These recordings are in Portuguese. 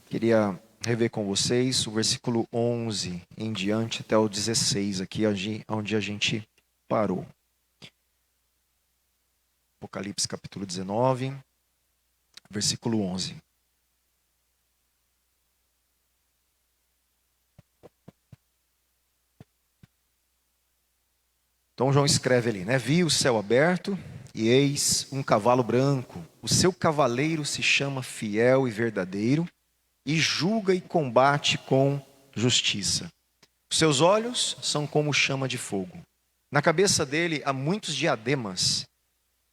Queria rever com vocês o versículo 11 em diante até o 16 aqui, onde a gente parou. Apocalipse capítulo 19, versículo 11. Então João escreve ali, né? Vi o céu aberto e eis um cavalo branco. O seu cavaleiro se chama Fiel e Verdadeiro e julga e combate com justiça. Os seus olhos são como chama de fogo. Na cabeça dele há muitos diademas.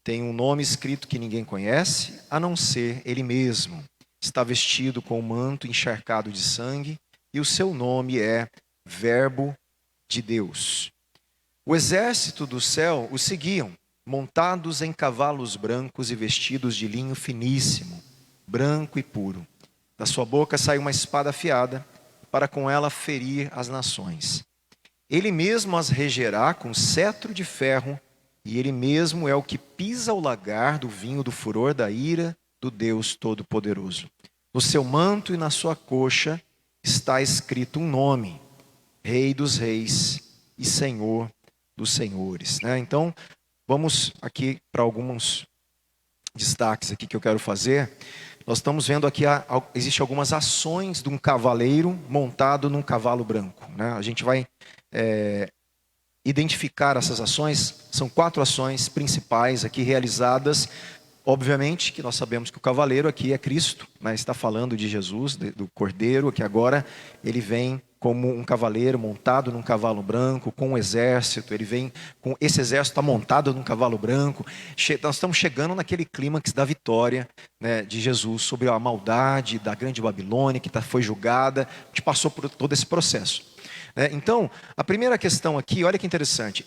Tem um nome escrito que ninguém conhece, a não ser ele mesmo. Está vestido com um manto encharcado de sangue e o seu nome é Verbo de Deus. O exército do céu o seguiam, montados em cavalos brancos e vestidos de linho finíssimo, branco e puro. Da sua boca sai uma espada afiada, para com ela ferir as nações. Ele mesmo as regerá com cetro de ferro, e ele mesmo é o que pisa o lagar do vinho do furor da ira do Deus Todo-Poderoso. No seu manto e na sua coxa está escrito um nome: Rei dos Reis e Senhor dos Senhores. Então, vamos aqui para alguns destaques aqui que eu quero fazer. Nós estamos vendo aqui, existem algumas ações de um cavaleiro montado num cavalo branco. A gente vai identificar essas ações. São 4 ações principais aqui realizadas. Obviamente que nós sabemos que o cavaleiro aqui é Cristo, está falando de Jesus, do Cordeiro, que agora ele vem como um cavaleiro montado num cavalo branco, com um exército. Ele vem com esse exército montado num cavalo branco. Nós estamos chegando naquele clímax da vitória, de Jesus sobre a maldade da grande Babilônia, que foi julgada. A gente passou por todo esse processo. Então, a primeira questão aqui, olha que interessante,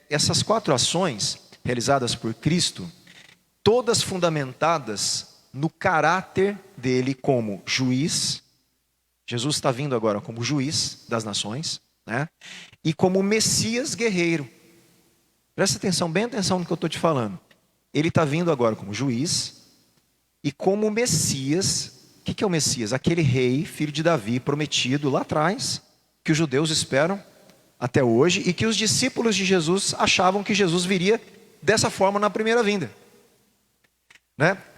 essas 4 ações realizadas por Cristo, todas fundamentadas no caráter dele como juiz. Jesus está vindo agora como juiz das nações, e como Messias guerreiro. Presta atenção, bem atenção no que eu estou te falando. Ele está vindo agora como juiz e como Messias. O que é o Messias? Aquele rei, filho de Davi, prometido lá atrás, que os judeus esperam até hoje e que os discípulos de Jesus achavam que Jesus viria dessa forma na primeira vinda.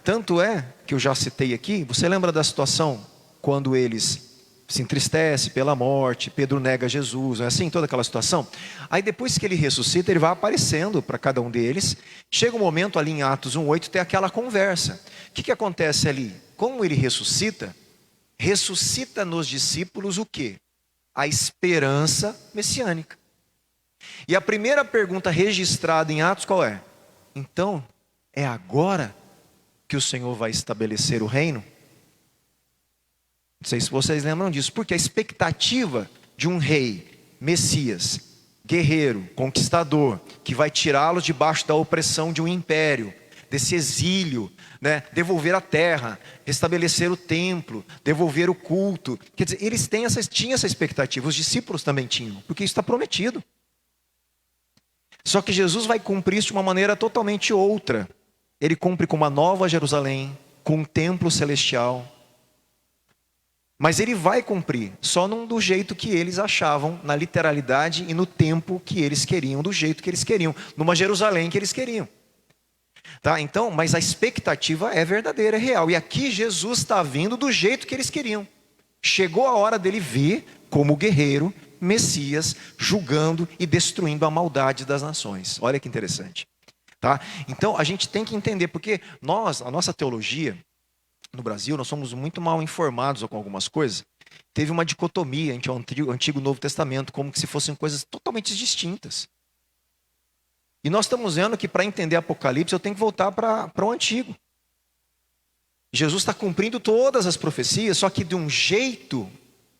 Tanto é que eu já citei aqui, você lembra da situação quando eles se entristecem pela morte, Pedro nega Jesus, não é assim, toda aquela situação? Aí depois que ele ressuscita, ele vai aparecendo para cada um deles. Chega um momento ali em Atos 1:8, tem aquela conversa. O que acontece ali? Como ele ressuscita nos discípulos o quê? A esperança messiânica. E a primeira pergunta registrada em Atos qual é? Então, é agora que o Senhor vai estabelecer o reino? Não sei se vocês lembram disso, porque a expectativa de um rei, Messias, guerreiro, conquistador, que vai tirá-los debaixo da opressão de um império, desse exílio, devolver a terra, restabelecer o templo, devolver o culto. Quer dizer, eles tinham essa expectativa, os discípulos também tinham, porque isso está prometido. Só que Jesus vai cumprir isso de uma maneira totalmente outra. Ele cumpre com uma nova Jerusalém, com um templo celestial. Mas ele vai cumprir, só não do jeito que eles achavam, na literalidade e no tempo que eles queriam, do jeito que eles queriam, numa Jerusalém que eles queriam. Então, mas a expectativa é verdadeira, é real. E aqui Jesus está vindo do jeito que eles queriam. Chegou a hora dele vir como guerreiro, Messias, julgando e destruindo a maldade das nações. Olha que interessante. Então, a gente tem que entender, porque a nossa teologia no Brasil, nós somos muito mal informados com algumas coisas. Teve uma dicotomia entre o Antigo e o Novo Testamento, como se fossem coisas totalmente distintas. E nós estamos vendo que para entender Apocalipse, eu tenho que voltar para o Antigo. Jesus está cumprindo todas as profecias, só que de um jeito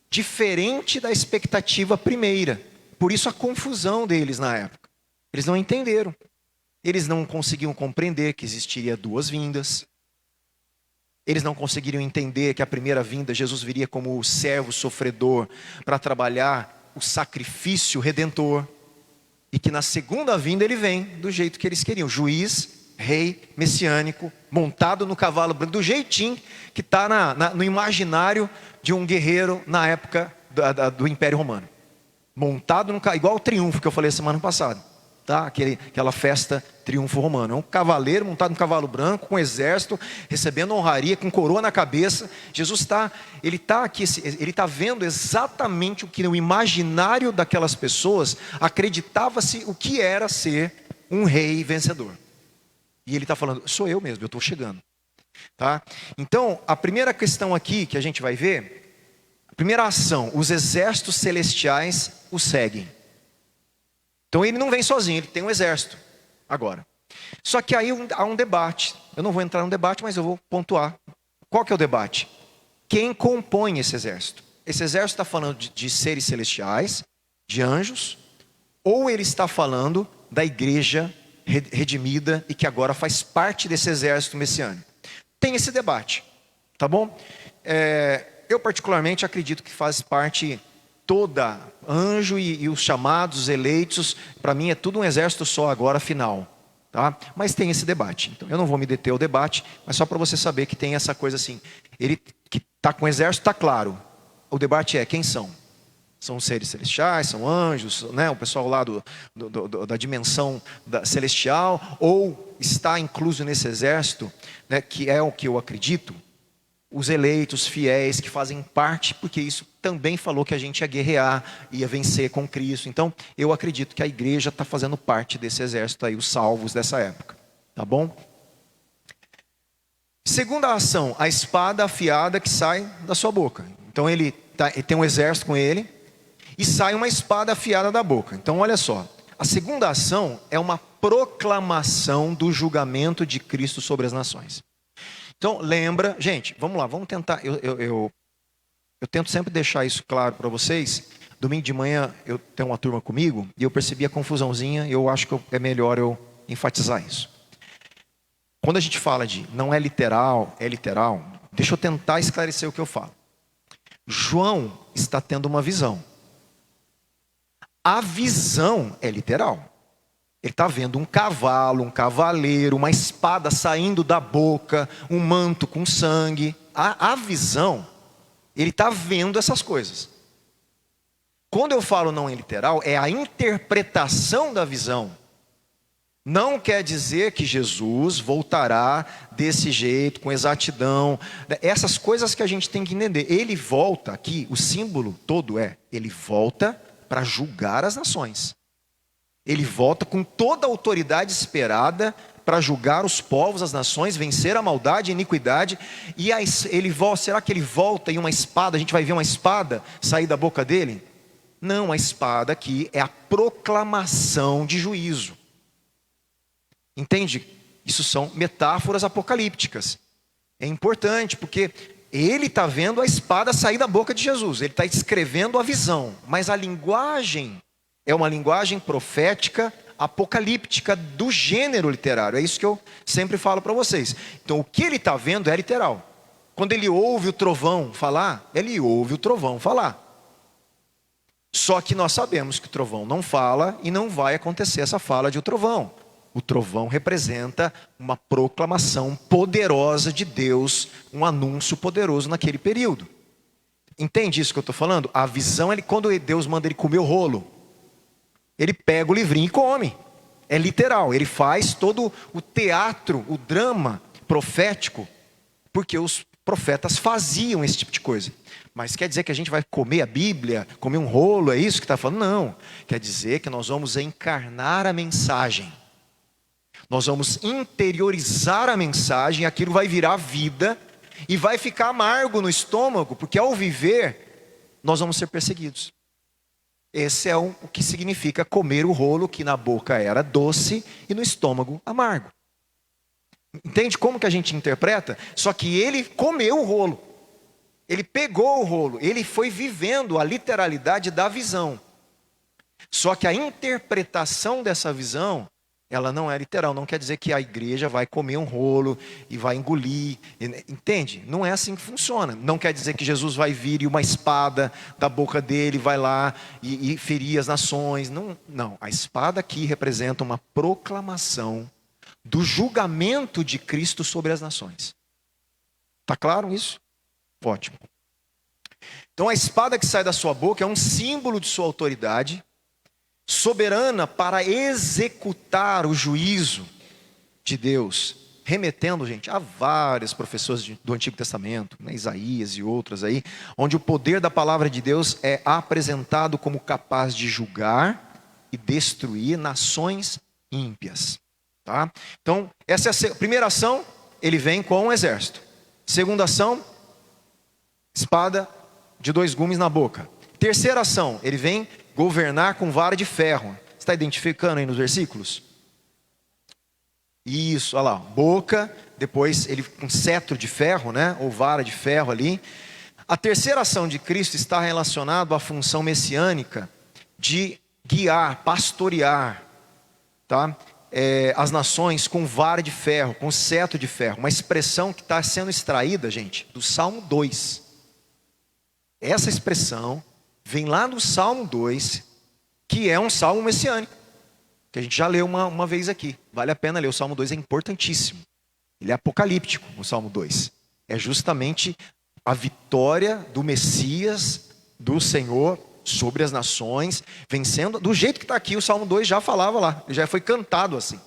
diferente da expectativa primeira. Por isso a confusão deles na época. Eles não entenderam. Eles não conseguiam compreender que existiria 2 vindas. Eles não conseguiriam entender que a primeira vinda, Jesus viria como o servo sofredor para trabalhar o sacrifício redentor. E que na segunda vinda ele vem do jeito que eles queriam, juiz, rei messiânico, montado no cavalo branco, do jeitinho que está no imaginário de um guerreiro na época do Império Romano. Montado igual o triunfo que eu falei semana passada, tá? Aquela festa triunfo romano. É um cavaleiro montado no cavalo branco, com exército, recebendo honraria, com coroa na cabeça. Jesus ele está vendo exatamente o que no imaginário daquelas pessoas acreditava-se o que era ser um rei vencedor. E ele está falando, sou eu mesmo, eu estou chegando. Tá? Então, a primeira questão aqui que a gente vai ver, a primeira ação, os exércitos celestiais o seguem. Então ele não vem sozinho, ele tem um exército agora. Só que aí há um debate. Eu não vou entrar no debate, mas eu vou pontuar. Qual que é o debate? Quem compõe esse exército? Esse exército está falando de seres celestiais, de anjos, ou ele está falando da igreja redimida e que agora faz parte desse exército messiânico? Tem esse debate, tá bom? Eu particularmente acredito que faz parte toda, anjo e os chamados, os eleitos, para mim é tudo um exército só agora, final. Tá? Mas tem esse debate, então eu não vou me deter ao debate, mas só para você saber que tem essa coisa assim, ele que está com o exército está claro, o debate é quem são? São seres celestiais, são anjos, né? O pessoal lá da dimensão celestial, ou está incluso nesse exército, né? Que é o que eu acredito, os eleitos, fiéis, que fazem parte, porque isso também falou que a gente ia guerrear, ia vencer com Cristo. Então, eu acredito que a igreja está fazendo parte desse exército aí, os salvos dessa época. Tá bom? Segunda ação, a espada afiada que sai da sua boca. Então, ele tem um exército com ele, e sai uma espada afiada da boca. Então, olha só. A segunda ação é uma proclamação do julgamento de Cristo sobre as nações. Então, lembra, gente, vamos lá, vamos tentar, eu tento sempre deixar isso claro para vocês. Domingo de manhã eu tenho uma turma comigo e eu percebi a confusãozinha e eu acho que é melhor eu enfatizar isso. Quando a gente fala de não é literal, deixa eu tentar esclarecer o que eu falo. João está tendo uma visão. A visão é literal. Ele está vendo um cavalo, um cavaleiro, uma espada saindo da boca, um manto com sangue. A visão, ele está vendo essas coisas. Quando eu falo não é literal, é a interpretação da visão. Não quer dizer que Jesus voltará desse jeito, com exatidão. Essas coisas que a gente tem que entender. Ele volta aqui, o símbolo todo ele volta para julgar as nações. Ele volta com toda a autoridade esperada para julgar os povos, as nações, vencer a maldade e a iniquidade. E será que ele volta em uma espada? A gente vai ver uma espada sair da boca dele? Não, a espada aqui é a proclamação de juízo. Entende? Isso são metáforas apocalípticas. É importante porque ele está vendo a espada sair da boca de Jesus. Ele está descrevendo a visão. Mas a linguagem é uma linguagem profética, apocalíptica, do gênero literário. É isso que eu sempre falo para vocês. Então o que ele está vendo é literal. Quando ele ouve o trovão falar, ele ouve o trovão falar. Só que nós sabemos que o trovão não fala e não vai acontecer essa fala de o trovão. O trovão representa uma proclamação poderosa de Deus, um anúncio poderoso naquele período. Entende isso que eu estou falando? A visão, quando Deus manda ele comer o rolo, ele pega o livrinho e come. É literal, ele faz todo o teatro, o drama profético, porque os profetas faziam esse tipo de coisa. Mas quer dizer que a gente vai comer a Bíblia, comer um rolo, é isso que está falando? Não, quer dizer que nós vamos encarnar a mensagem. Nós vamos interiorizar a mensagem, aquilo vai virar vida e vai ficar amargo no estômago, porque ao viver, nós vamos ser perseguidos. Esse é o que significa comer o rolo, que na boca era doce e no estômago amargo. Entende como que a gente interpreta? Só que ele comeu o rolo. Ele pegou o rolo, ele foi vivendo a literalidade da visão. Só que a interpretação dessa visão, ela não é literal, não quer dizer que a igreja vai comer um rolo e vai engolir, entende? Não é assim que funciona. Não quer dizer que Jesus vai vir e uma espada da boca dele vai lá e ferir as nações. Não, a espada aqui representa uma proclamação do julgamento de Cristo sobre as nações. Está claro isso? Ótimo. Então a espada que sai da sua boca é um símbolo de sua autoridade soberana para executar o juízo de Deus, remetendo, gente, a vários professores do Antigo Testamento, né, Isaías e outras aí, onde o poder da palavra de Deus é apresentado como capaz de julgar e destruir nações ímpias. Tá? Então, essa é a primeira ação, ele vem com um exército. Segunda ação, espada de 2 gumes na boca. Terceira ação, ele vem governar com vara de ferro. Você está identificando aí nos versículos? Isso, olha lá, boca, depois ele com cetro de ferro, né? Ou vara de ferro ali. A terceira ação de Cristo está relacionada à função messiânica de guiar, pastorear, tá? As nações com vara de ferro, com cetro de ferro. Uma expressão que está sendo extraída, gente, do Salmo 2. Essa expressão vem lá no Salmo 2, que é um salmo messiânico, que a gente já leu uma vez aqui. Vale a pena ler, o Salmo 2 é importantíssimo. Ele é apocalíptico, o Salmo 2. É justamente a vitória do Messias, do Senhor, sobre as nações, vencendo, do jeito que está aqui, o Salmo 2 já falava lá, ele já foi cantado assim.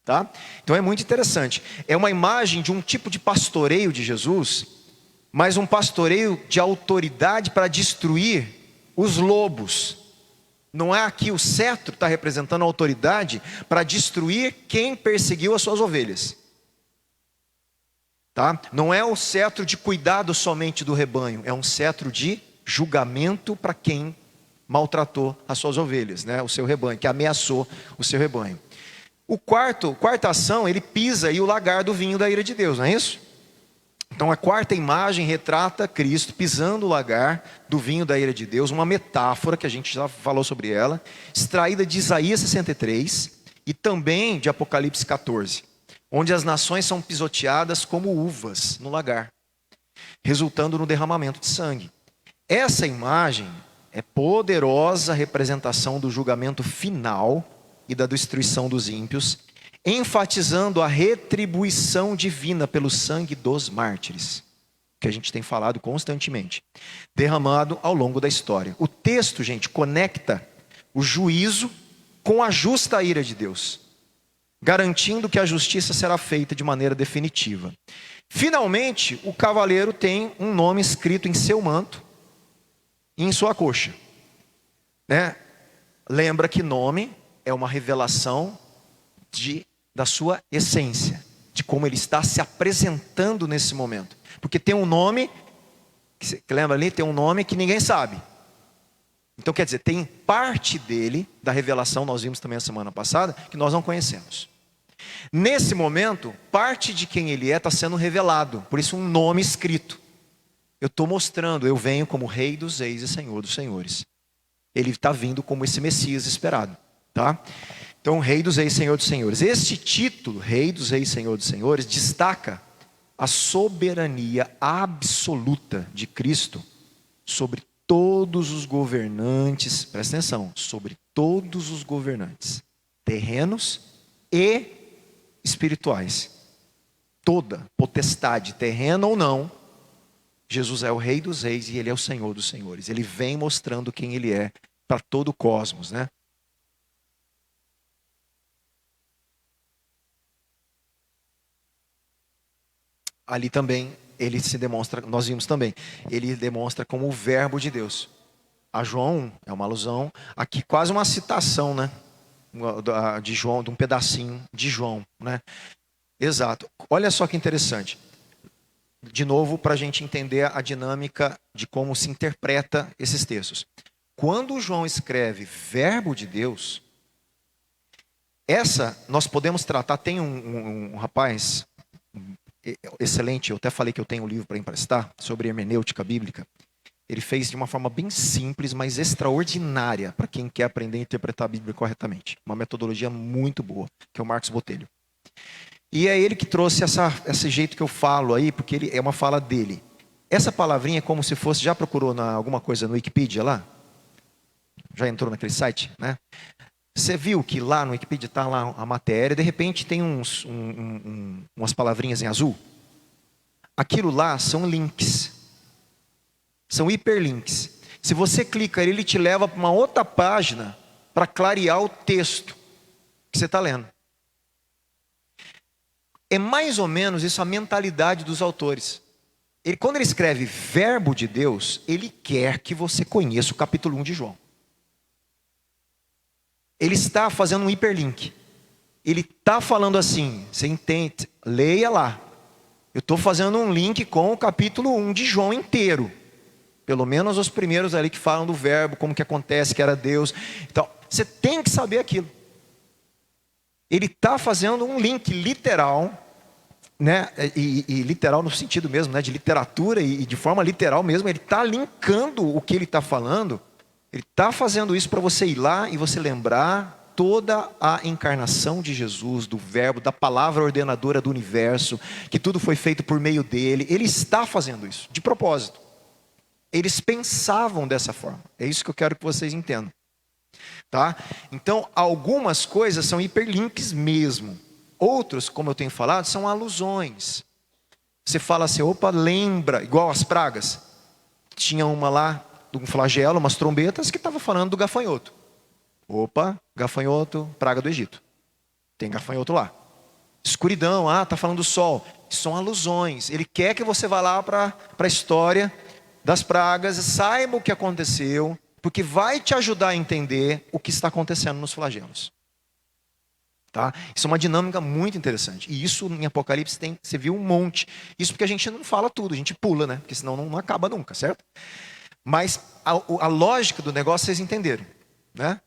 Tá? Então é muito interessante. É uma imagem de um tipo de pastoreio de Jesus, mas um pastoreio de autoridade para destruir os lobos. Não é aqui o cetro está representando a autoridade para destruir quem perseguiu as suas ovelhas. Tá? Não é o cetro de cuidado somente do rebanho, é um cetro de julgamento para quem maltratou as suas ovelhas, né? O seu rebanho, que ameaçou o seu rebanho. Quarta ação, ele pisa aí o lagar do vinho da ira de Deus, não é isso? Então a quarta imagem retrata Cristo pisando o lagar do vinho da ira de Deus, uma metáfora que a gente já falou sobre ela, extraída de Isaías 63 e também de Apocalipse 14, onde as nações são pisoteadas como uvas no lagar, resultando no derramamento de sangue. Essa imagem é poderosa representação do julgamento final e da destruição dos ímpios, enfatizando a retribuição divina pelo sangue dos mártires, que a gente tem falado constantemente, derramado ao longo da história. O texto, gente, conecta o juízo com a justa ira de Deus, garantindo que a justiça será feita de maneira definitiva. Finalmente, o cavaleiro tem um nome escrito em seu manto e em sua coxa, né? Lembra que nome é uma revelação da sua essência, de como ele está se apresentando nesse momento. Porque tem um nome, que lembra ali, tem um nome que ninguém sabe. Então quer dizer, tem parte dele, da revelação, nós vimos também a semana passada, que nós não conhecemos. Nesse momento, parte de quem ele é está sendo revelado, por isso um nome escrito. Eu estou mostrando, eu venho como Rei dos Reis e Senhor dos Senhores. Ele está vindo como esse Messias esperado, tá? Então, Rei dos Reis, Senhor dos Senhores. Este título, Rei dos Reis, Senhor dos Senhores, destaca a soberania absoluta de Cristo sobre todos os governantes, presta atenção, sobre todos os governantes, terrenos e espirituais. Toda potestade, terrena ou não, Jesus é o Rei dos Reis e Ele é o Senhor dos Senhores. Ele vem mostrando quem Ele é para todo o cosmos, né? Ali também ele se demonstra, nós vimos também, ele demonstra como o verbo de Deus. A João 1 é uma alusão, aqui quase uma citação, né? De João, de um pedacinho de João, né? Exato. Olha só que interessante. De novo, para a gente entender a dinâmica de como se interpreta esses textos. Quando João escreve verbo de Deus, essa nós podemos tratar, tem um rapaz excelente, eu até falei que eu tenho um livro para emprestar, sobre hermenêutica bíblica. Ele fez de uma forma bem simples, mas extraordinária, para quem quer aprender a interpretar a Bíblia corretamente. Uma metodologia muito boa, que é o Marcos Botelho. E é ele que trouxe esse jeito que eu falo aí, porque ele é uma fala dele. Essa palavrinha é como se fosse, já procurou alguma coisa no Wikipedia lá? Já entrou naquele site, né? Você viu que lá no Wikipedia está lá a matéria, de repente tem umas palavrinhas em azul? Aquilo lá são links, são hiperlinks. Se você clica ele te leva para uma outra página para clarear o texto que você está lendo. É mais ou menos isso a mentalidade dos autores. Quando ele escreve verbo de Deus, ele quer que você conheça o capítulo 1 de João. Ele está fazendo um hiperlink. Ele está falando assim, você entende? Leia lá. Eu estou fazendo um link com o capítulo 1 de João inteiro. Pelo menos os primeiros ali que falam do verbo, como que acontece, que era Deus. Então, você tem que saber aquilo. Ele está fazendo um link literal, né? E literal no sentido mesmo, né? De literatura e de forma literal mesmo. Ele está linkando o que ele está falando. Ele está fazendo isso para você ir lá e você lembrar toda a encarnação de Jesus, do verbo, da palavra ordenadora do universo, que tudo foi feito por meio dele. Ele está fazendo isso, de propósito. Eles pensavam dessa forma. É isso que eu quero que vocês entendam. Tá? Então, algumas coisas são hiperlinks mesmo. Outros, como eu tenho falado, são alusões. Você fala assim, opa, lembra, igual as pragas. Tinha uma lá, um flagelo, umas trombetas, que estava falando do gafanhoto. Opa, gafanhoto, praga do Egito. Tem gafanhoto lá. Escuridão, está falando do sol. São alusões. Ele quer que você vá lá para a história das pragas, saiba o que aconteceu, porque vai te ajudar a entender o que está acontecendo nos flagelos. Tá? Isso é uma dinâmica muito interessante. E isso em Apocalipse você viu um monte. Isso porque a gente não fala tudo, a gente pula, né? Porque senão não acaba nunca, certo? Mas a lógica do negócio vocês entenderam, né?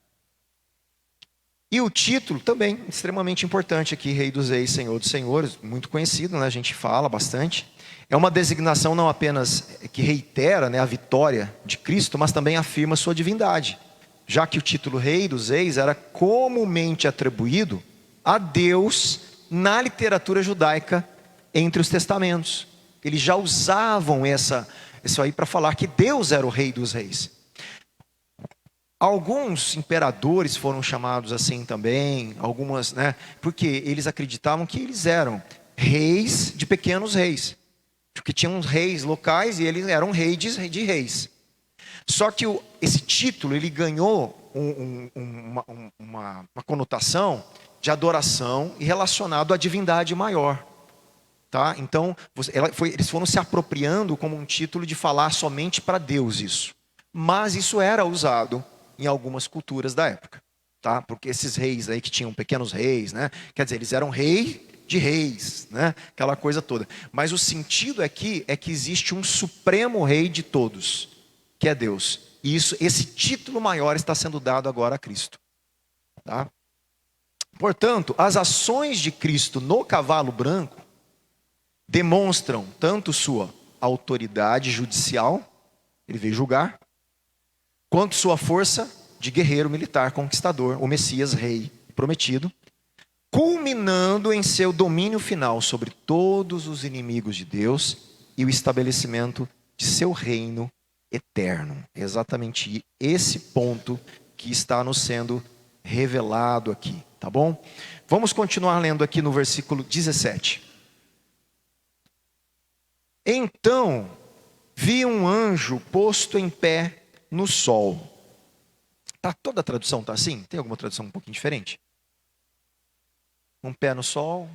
E o título também, extremamente importante aqui, Rei dos Reis, Senhor dos Senhores, muito conhecido, né? A gente fala bastante. É uma designação não apenas que reitera, né, a vitória de Cristo, mas também afirma sua divindade. Já que o título Rei dos Reis era comumente atribuído a Deus na literatura judaica entre os testamentos. Eles já usavam isso aí para falar que Deus era o Rei dos Reis. Alguns imperadores foram chamados assim também, algumas, né? Porque eles acreditavam que eles eram reis de pequenos reis. Porque tinham reis locais e eles eram reis de reis. Só que esse título, ele ganhou uma conotação de adoração e relacionado à divindade maior. Tá? Então, eles foram se apropriando como um título de falar somente para Deus isso. Mas isso era usado em algumas culturas da época, tá? Porque esses reis aí que tinham pequenos reis, né? Quer dizer, eles eram rei de reis, né? Aquela coisa toda. Mas o sentido aqui é que existe um supremo rei de todos, que é Deus. E esse título maior está sendo dado agora a Cristo, tá? Portanto, as ações de Cristo no cavalo branco demonstram tanto sua autoridade judicial, ele veio julgar, quanto sua força de guerreiro militar conquistador, o Messias rei prometido, culminando em seu domínio final sobre todos os inimigos de Deus e o estabelecimento de seu reino eterno. É exatamente esse ponto que está nos sendo revelado aqui, tá bom? Vamos continuar lendo aqui no versículo 17. Então, vi um anjo posto em pé no sol. Toda a tradução está assim? Tem alguma tradução um pouquinho diferente? Um pé no sol.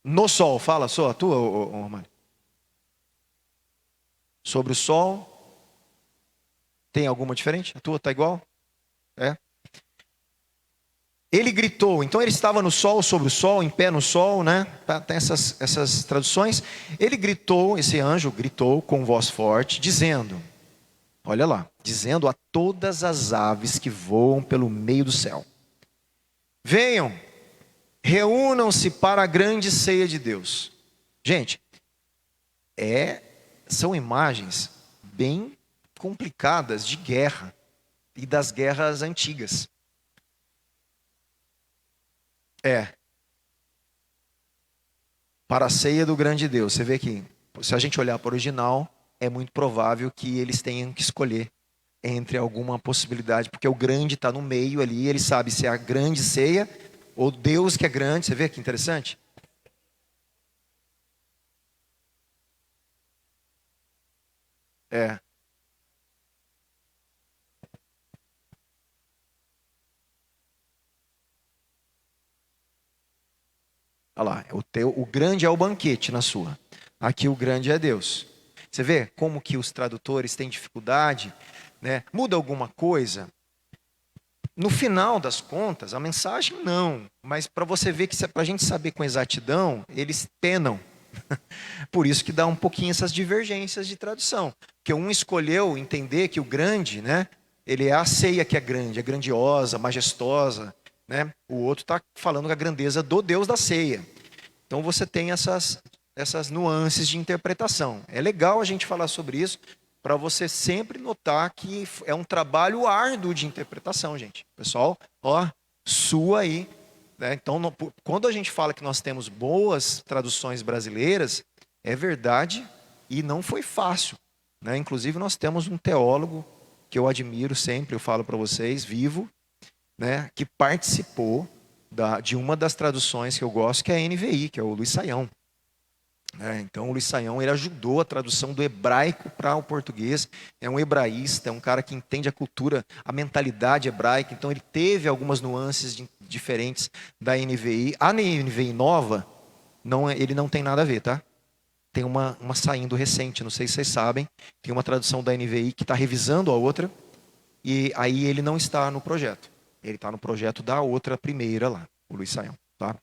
No sol, fala só a tua, Romário. Sobre o sol. Tem alguma diferente? A tua está igual? É. Ele gritou, então ele estava no sol, sobre o sol, em pé no sol, né? Tem essas traduções. Ele gritou, esse anjo gritou com voz forte, dizendo, olha lá, dizendo a todas as aves que voam pelo meio do céu: venham, reúnam-se para a grande ceia de Deus. Gente, são imagens bem complicadas de guerra e das guerras antigas. Para a ceia do grande Deus. Você vê que, se a gente olhar para o original, é muito provável que eles tenham que escolher entre alguma possibilidade, porque o grande está no meio ali, ele sabe se é a grande ceia ou Deus que é grande. Você vê que interessante? É, olha lá, o grande é o banquete na sua. Aqui o grande é Deus. Você vê como que os tradutores têm dificuldade, né? Muda alguma coisa? No final das contas, a mensagem não, mas para você ver que para a gente saber com exatidão, eles penam. Por isso que dá um pouquinho essas divergências de tradução. Porque um escolheu entender que o grande, né? Ele é a ceia que é grande, é grandiosa, majestosa, né? O outro está falando da grandeza do Deus da ceia. Então você tem essas nuances de interpretação. É legal a gente falar sobre isso para você sempre notar que é um trabalho árduo de interpretação, gente. Pessoal, ó, sua aí, né? Então, quando a gente fala que nós temos boas traduções brasileiras, é verdade e não foi fácil, né? Inclusive, nós temos um teólogo que eu admiro sempre, eu falo para vocês, vivo, né, que participou de uma das traduções que eu gosto, que é a NVI, que é o Luiz Saião. Então, o Luiz Saião, ele ajudou a tradução do hebraico para o português. É um hebraísta, é um cara que entende a cultura, a mentalidade hebraica. Então, ele teve algumas nuances diferentes da NVI. A NVI nova, ele não tem nada a ver, tá? Tem uma saindo recente, não sei se vocês sabem. Tem uma tradução da NVI que está revisando a outra. E aí ele não está no projeto. Ele está no projeto da outra primeira lá, o Luiz Saião. Tá?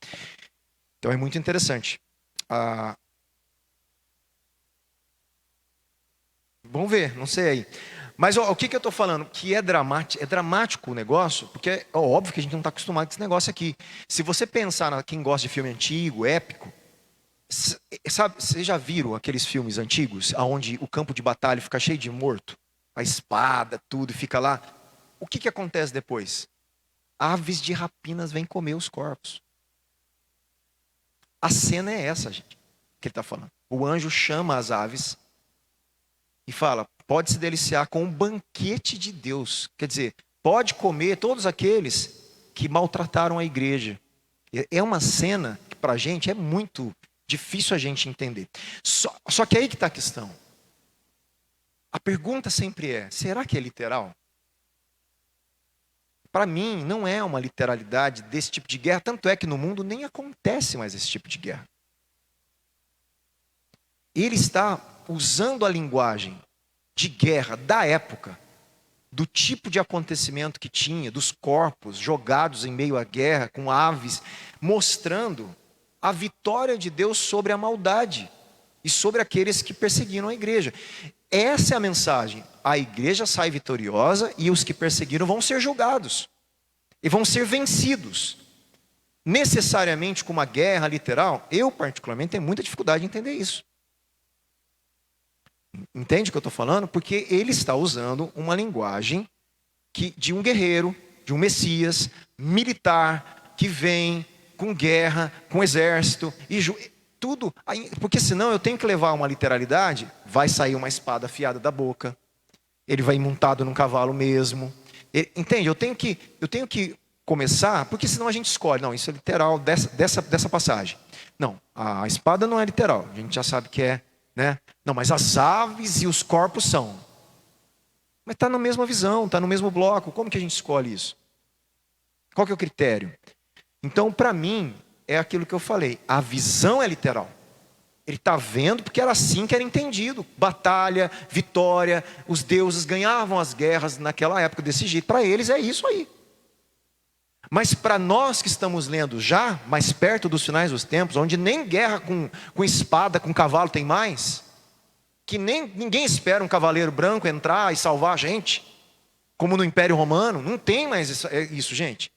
Então, é muito interessante. Ah, vamos ver, não sei aí. Mas ó, o que eu estou falando? Que é dramático o negócio, porque é óbvio que a gente não está acostumado com esse negócio aqui. Se você pensar quem gosta de filme antigo, épico, sabe, vocês já viram aqueles filmes antigos, onde o campo de batalha fica cheio de morto? A espada, tudo, fica lá. O que acontece depois? Aves de rapinas vêm comer os corpos. A cena é essa, gente, que ele está falando. O anjo chama as aves e fala: pode se deliciar com um banquete de Deus. Quer dizer, pode comer todos aqueles que maltrataram a igreja. É uma cena que para a gente é muito difícil a gente entender. Só que aí que está a questão. A pergunta sempre é: será que é literal? Para mim, não é uma literalidade desse tipo de guerra. Tanto é que no mundo nem acontece mais esse tipo de guerra. Ele está usando a linguagem de guerra da época, do tipo de acontecimento que tinha, dos corpos jogados em meio à guerra, com aves, mostrando a vitória de Deus sobre a maldade e sobre aqueles que perseguiram a igreja. Essa é a mensagem. A igreja sai vitoriosa e os que perseguiram vão ser julgados e vão ser vencidos. Necessariamente com uma guerra literal, eu particularmente tenho muita dificuldade em entender isso. Entende o que eu estou falando? Porque ele está usando uma linguagem de um guerreiro, de um Messias militar, que vem com guerra, com exército, e tudo. Porque senão eu tenho que levar uma literalidade, vai sair uma espada afiada da boca, ele vai ir montado num cavalo mesmo. Entende? Eu tenho que começar, porque senão a gente escolhe. Não, isso é literal dessa passagem. Não, a espada não é literal, a gente já sabe que é. Né? Não, mas as aves e os corpos são. Mas está na mesma visão, está no mesmo bloco. Como que a gente escolhe isso? Qual que é o critério? Então, para mim, é aquilo que eu falei. A visão é literal. Ele está vendo porque era assim que era entendido. Batalha, vitória, os deuses ganhavam as guerras naquela época desse jeito. Para eles é isso aí. Mas para nós que estamos lendo já, mais perto dos finais dos tempos, onde nem guerra com espada, com cavalo tem mais, que ninguém espera um cavaleiro branco entrar e salvar a gente, como no Império Romano, não tem mais isso, gente.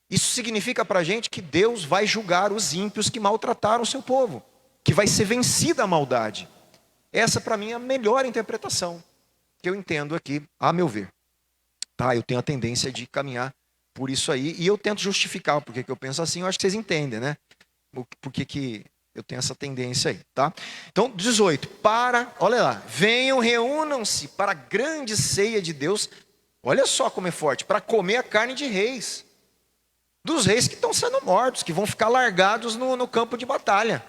Isso significa para a gente que Deus vai julgar os ímpios que maltrataram o seu povo, que vai ser vencida a maldade. Essa para mim é a melhor interpretação que eu entendo aqui, a meu ver. Tá, eu tenho a tendência de caminhar por isso aí, e eu tento justificar porque que eu penso assim. Eu acho que vocês entendem, né? Porque que Eu tenho essa tendência aí, tá? Então, 18. Olha lá. Venham, reúnam-se para a grande ceia de Deus. Olha só como é forte. Para comer a carne de reis. Dos reis que estão sendo mortos, que vão ficar largados no campo de batalha.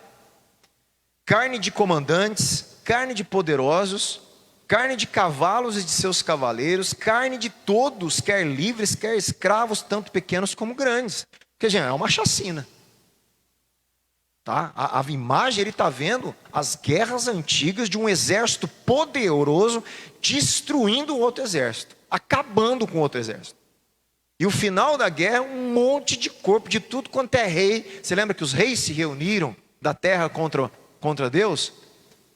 Carne de comandantes, carne de poderosos, carne de cavalos e de seus cavaleiros, carne de todos, quer livres, quer escravos, tanto pequenos como grandes. Porque, gente, é uma chacina. Tá? A imagem, ele está vendo as guerras antigas de um exército poderoso destruindo o outro exército, acabando com o outro exército. E o final da guerra, um monte de corpo, de tudo quanto é rei. Você lembra que os reis se reuniram da terra contra Deus?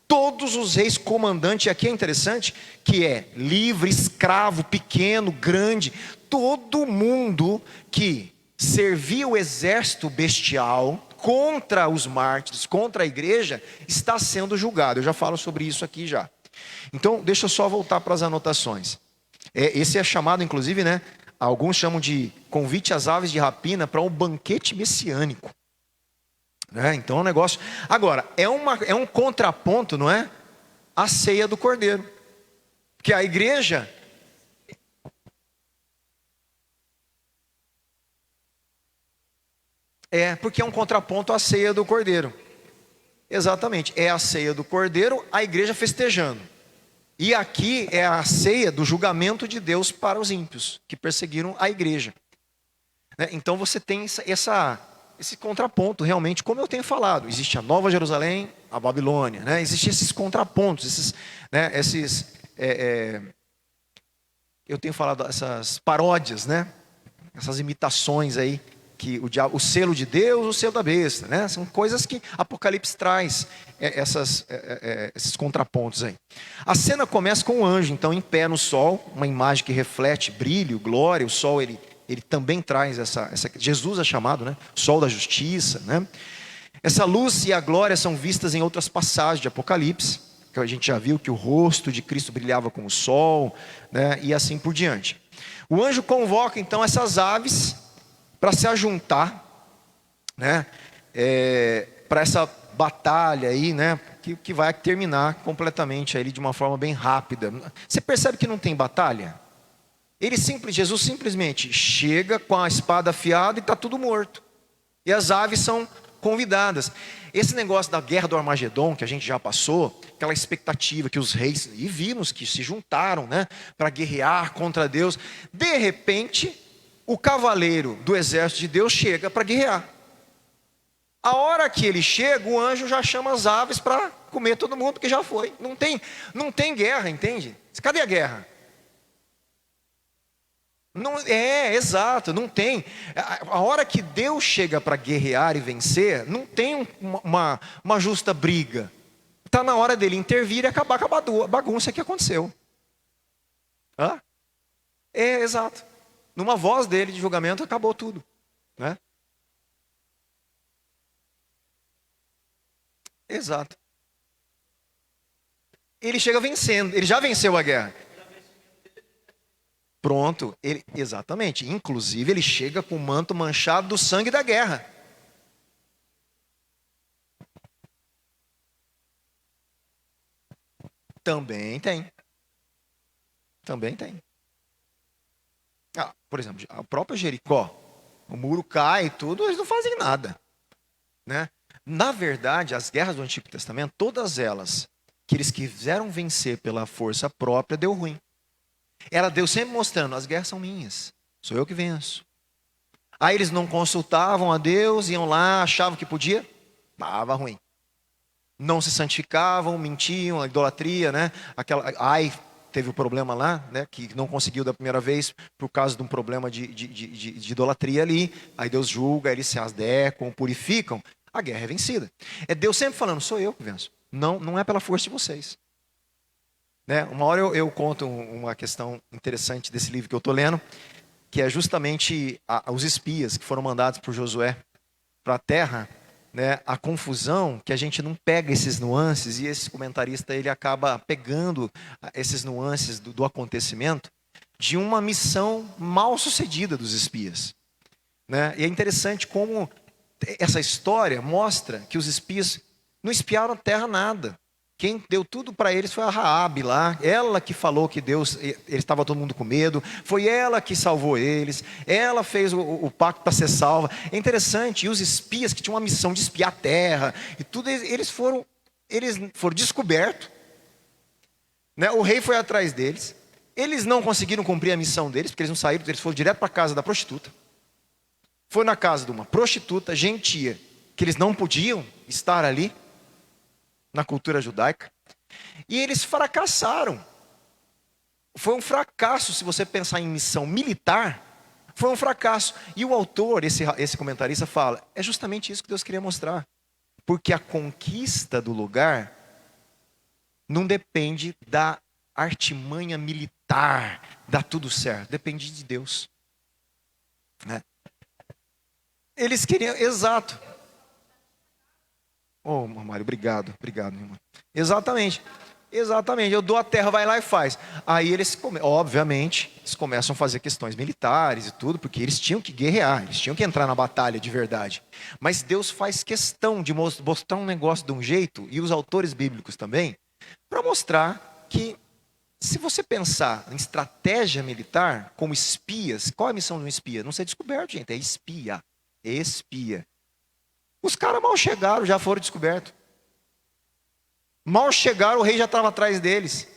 Todos os reis comandantes, e aqui é interessante, que é livre, escravo, pequeno, grande, todo mundo que servia o exército bestial contra os mártires, contra a igreja, está sendo julgado. Eu já falo sobre isso aqui já. Então, deixa eu só voltar para as anotações. Esse é chamado, inclusive, né? Alguns chamam de convite às aves de rapina para um banquete messiânico. Né? Então é um negócio. Agora, é um contraponto, não é? À ceia do Cordeiro. Porque a igreja. Porque é um contraponto à ceia do Cordeiro. Exatamente. É a ceia do Cordeiro, a igreja festejando. E aqui é a ceia do julgamento de Deus para os ímpios, que perseguiram a igreja. Né? Então você tem esse contraponto, realmente, como eu tenho falado. Existe a Nova Jerusalém, a Babilônia. Né? Existem esses contrapontos, eu tenho falado essas paródias, né? Essas imitações aí, que o selo de Deus, o selo da besta. Né? São coisas que Apocalipse traz, esses contrapontos aí. A cena começa com um anjo, então, em pé no sol, uma imagem que reflete brilho, glória. O sol, ele também traz essa Jesus é chamado, né? Sol da justiça, né? Essa luz e a glória são vistas em outras passagens de Apocalipse, que a gente já viu que o rosto de Cristo brilhava como o sol, né? E assim por diante. O anjo convoca então essas aves para se ajuntar, né? Para essa batalha aí, né? Que vai terminar completamente ali de uma forma bem rápida. Você percebe que não tem batalha? Jesus simplesmente chega com a espada afiada e está tudo morto. E as aves são convidadas. Esse negócio da guerra do Armagedon, que a gente já passou, aquela expectativa que os reis, e vimos que se juntaram, né, para guerrear contra Deus. De repente, o cavaleiro do exército de Deus chega para guerrear. A hora que ele chega, o anjo já chama as aves para comer todo mundo, porque já foi. Não tem guerra, entende? Cadê a guerra? Não, exato, não tem. A hora que Deus chega para guerrear e vencer, não tem uma justa briga. Está na hora dele intervir e acabar com a bagunça que aconteceu. Hã? Exato. Numa voz dele de julgamento, acabou tudo. Né? Exato. Ele chega vencendo, ele já venceu a guerra. Pronto, exatamente. Inclusive, ele chega com o manto manchado do sangue da guerra. Também tem. Também tem. Por exemplo, a própria Jericó, o muro cai e tudo, eles não fazem nada. Né? Na verdade, as guerras do Antigo Testamento, todas elas, que eles quiseram vencer pela força própria, deu ruim. Era Deus sempre mostrando, as guerras são minhas, sou eu que venço. Aí eles não consultavam a Deus, iam lá, achavam que podia, estava ruim. Não se santificavam, mentiam, a idolatria, né? Teve o problema lá, né? Que não conseguiu da primeira vez por causa de um problema de idolatria ali. Aí Deus julga, eles se adequam, purificam, a guerra é vencida. É Deus sempre falando, sou eu que venço. Não é pela força de vocês. Né? Uma hora eu conto uma questão interessante desse livro que eu estou lendo, que é justamente os espias que foram mandados por Josué para a terra, né? A confusão que a gente não pega esses nuances, e esse comentarista ele acaba pegando esses nuances do acontecimento de uma missão mal sucedida dos espias. Né? E é interessante como essa história mostra que os espias não espiaram a terra nada. Quem deu tudo para eles foi a Raabe lá, ela que falou que Deus, ele estava todo mundo com medo, foi ela que salvou eles, ela fez o pacto para ser salva. É interessante, e os espias que tinham uma missão de espiar a terra, e tudo, eles foram descobertos, né? O rei foi atrás deles, eles não conseguiram cumprir a missão deles, porque eles não saíram, eles foram direto para a casa da prostituta, foi na casa de uma prostituta gentia, que eles não podiam estar ali, na cultura judaica, e eles fracassaram. Foi um fracasso, se você pensar em missão militar, foi um fracasso. E o autor, esse comentarista fala, é justamente isso que Deus queria mostrar. Porque a conquista do lugar não depende da artimanha militar, dá tudo certo, depende de Deus, né? Eles queriam, exato. Oh, Mário, obrigado, meu irmão. Exatamente, eu dou a terra, vai lá e faz. Aí obviamente, eles começam a fazer questões militares e tudo, porque eles tinham que guerrear, eles tinham que entrar na batalha de verdade. Mas Deus faz questão de mostrar um negócio de um jeito, e os autores bíblicos também, para mostrar que, se você pensar em estratégia militar, como espias, qual é a missão de um espia? Não ser descoberto, gente, é espia. Os caras mal chegaram, já foram descobertos. Mal chegaram, o rei já estava atrás deles.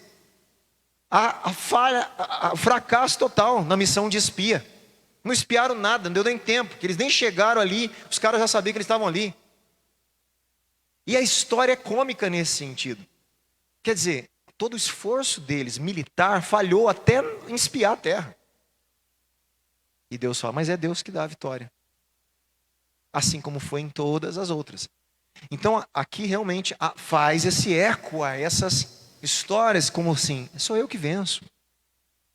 A falha, o fracasso total na missão de espia. Não espiaram nada, não deu nem tempo, que eles nem chegaram ali, os caras já sabiam que eles estavam ali. E a história é cômica nesse sentido. Quer dizer, todo o esforço deles, militar, falhou até em espiar a terra. E Deus fala, mas é Deus que dá a vitória. Assim como foi em todas as outras. Então aqui realmente faz esse eco a essas histórias, como assim, sou eu que venço.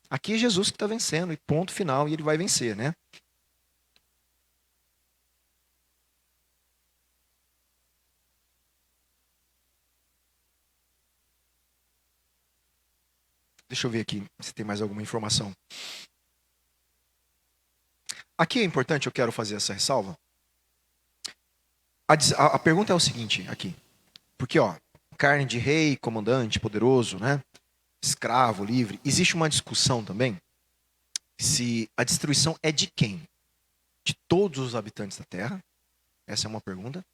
Aqui é Jesus que está vencendo, e ponto final, e ele vai vencer, né? Deixa eu ver aqui se tem mais alguma informação. Aqui é importante, eu quero fazer essa ressalva. A pergunta é o seguinte aqui. Porque, carne de rei, comandante, poderoso, né? Escravo, livre. Existe uma discussão também se a destruição é de quem? De todos os habitantes da terra? Essa é uma pergunta.